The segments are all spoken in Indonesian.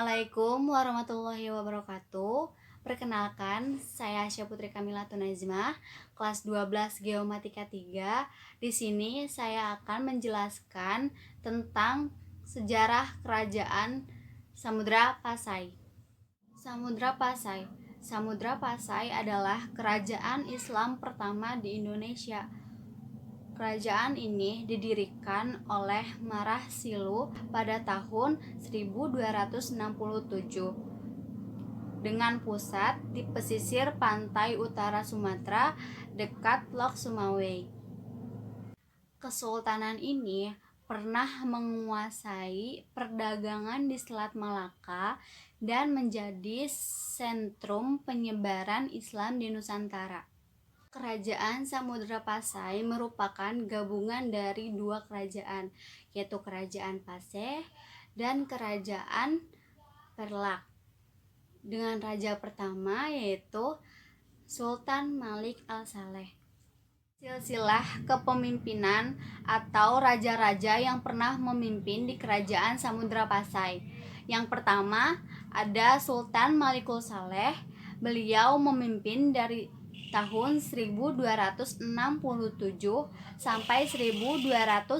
Assalamualaikum warahmatullahi wabarakatuh. Perkenalkan, saya Asya Putri Kamila Tunazmah, kelas 12 Geomatika 3. Di sini saya akan menjelaskan tentang sejarah kerajaan Samudra Pasai. Samudra Pasai adalah kerajaan Islam pertama di Indonesia. Kerajaan ini didirikan oleh Marah Silu pada tahun 1267 dengan pusat di pesisir pantai utara Sumatera dekat Lok Sumawwe. Kesultanan ini pernah menguasai perdagangan di Selat Malaka dan menjadi sentrum penyebaran Islam di Nusantara. Kerajaan Samudra Pasai merupakan gabungan dari dua kerajaan, yaitu Kerajaan Paseh dan Kerajaan Perlak, dengan raja pertama yaitu Sultan Malik Al-Saleh. Silsilah kepemimpinan atau raja-raja yang pernah memimpin di Kerajaan Samudra Pasai. Yang pertama ada Sultan Malikul Saleh. Beliau memimpin dari tahun 1267 sampai 1297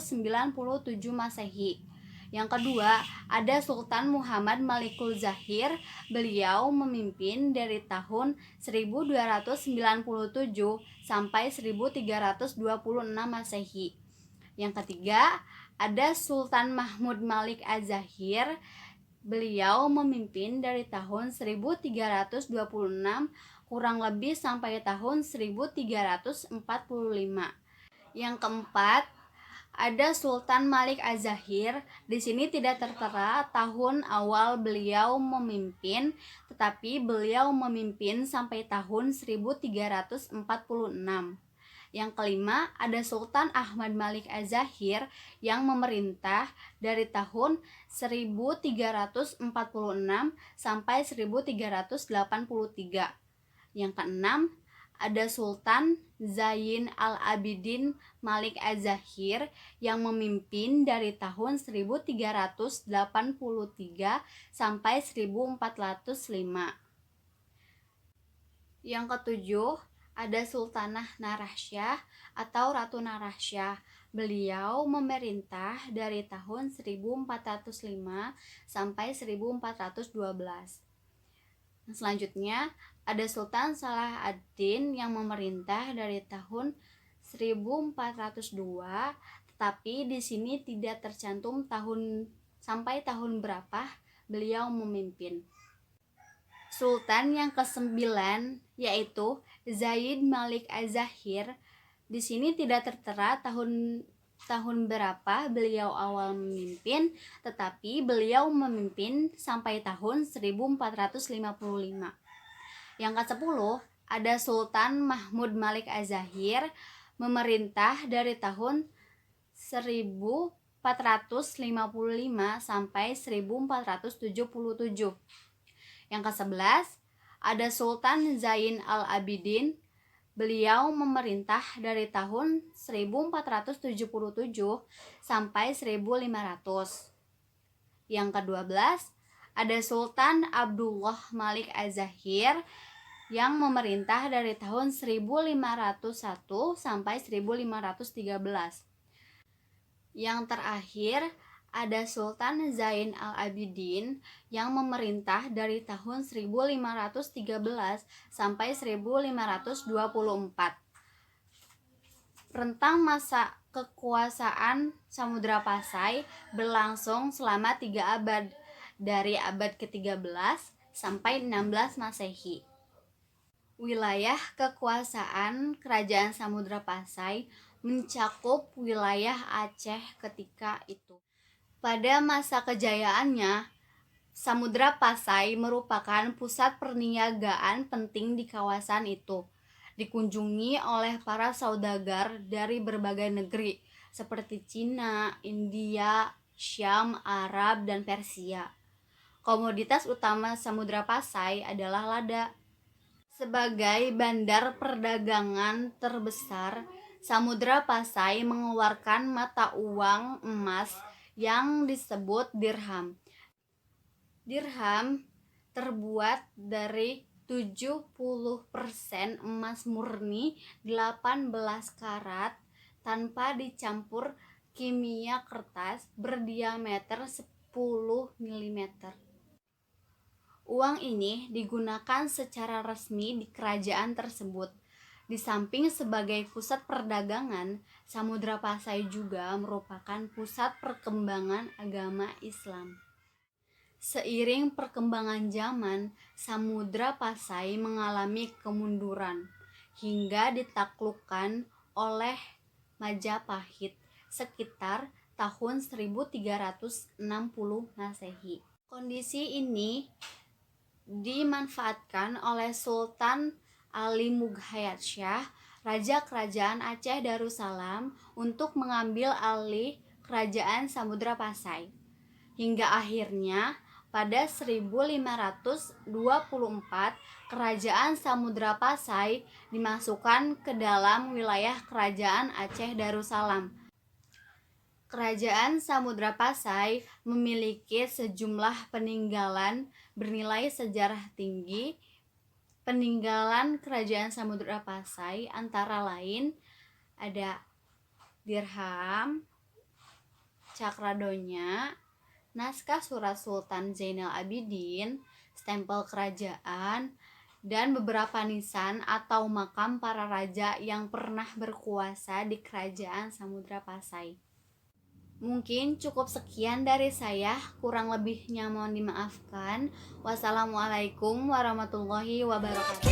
Masehi. Yang kedua, ada Sultan Muhammad Malikul Zahir. Beliau memimpin dari tahun 1297 sampai 1326 Masehi. Yang ketiga, ada Sultan Mahmud Malik Az-Zahir. Beliau memimpin dari tahun 1326 kurang lebih sampai tahun 1345. Yang keempat, ada Sultan Malik Az-Zahir. Di sini tidak tertera tahun awal beliau memimpin, tetapi beliau memimpin sampai tahun 1346. Yang kelima, ada Sultan Ahmad Malik Az-Zahir yang memerintah dari tahun 1346 sampai 1383. Yang keenam, ada Sultan Zain Al-Abidin Malik Az-Zahir yang memimpin dari tahun 1383 sampai 1405. Yang ketujuh, ada Sultanah Narasya atau Ratu Narasya. Beliau memerintah dari tahun 1405 sampai 1412. Selanjutnya, ada Sultan Salah ad-Din yang memerintah dari tahun 1402, tetapi di sini tidak tercantum sampai tahun berapa beliau memimpin. Sultan yang kesembilan yaitu Zaid Malik Az-Zahir. Di sini tidak tertera tahun berapa beliau awal memimpin, tetapi beliau memimpin sampai tahun 1455. Yang ke-10 ada Sultan Mahmud Malik Az-Zahir, memerintah dari tahun 1455 sampai 1477. Yang ke-11 ada Sultan Zain Al-Abidin. Beliau memerintah dari tahun 1477 sampai 1500. Yang ke-12 ada Sultan Abdullah Malik Az-Zahir yang memerintah dari tahun 1501 sampai 1513. Yang terakhir ada Sultan Zain Al-Abidin yang memerintah dari tahun 1513 sampai 1524. Rentang masa kekuasaan Samudra Pasai berlangsung selama 3 abad, dari abad ke-13 sampai 16 Masehi. Wilayah kekuasaan Kerajaan Samudra Pasai mencakup wilayah Aceh ketika itu. Pada masa kejayaannya, Samudra Pasai merupakan pusat perniagaan penting di kawasan itu. Dikunjungi oleh para saudagar dari berbagai negeri seperti Cina, India, Syam, Arab, dan Persia. Komoditas utama Samudra Pasai adalah lada. Sebagai bandar perdagangan terbesar, Samudra Pasai mengeluarkan mata uang emas yang disebut dirham. Dirham terbuat dari 70% emas murni 18 karat tanpa dicampur kimia kertas berdiameter 10 mm. Uang ini digunakan secara resmi di kerajaan tersebut. Di samping sebagai pusat perdagangan, Samudra Pasai juga merupakan pusat perkembangan agama Islam. Seiring perkembangan zaman, Samudra Pasai mengalami kemunduran hingga ditaklukkan oleh Majapahit sekitar tahun 1360 Masehi. Kondisi ini dimanfaatkan oleh Sultan Ali Mughayat Shah, Raja Kerajaan Aceh Darussalam, untuk mengambil alih Kerajaan Samudra Pasai. Hingga akhirnya pada 1524 Kerajaan Samudra Pasai dimasukkan ke dalam wilayah Kerajaan Aceh Darussalam. Kerajaan Samudra Pasai memiliki sejumlah peninggalan bernilai sejarah tinggi. Peninggalan Kerajaan Samudra Pasai antara lain ada dirham, cakradonya, naskah surat Sultan Zainal Abidin, stempel kerajaan, dan beberapa nisan atau makam para raja yang pernah berkuasa di Kerajaan Samudra Pasai. Mungkin cukup sekian dari saya, kurang lebihnya mohon dimaafkan. Wassalamualaikum warahmatullahi wabarakatuh.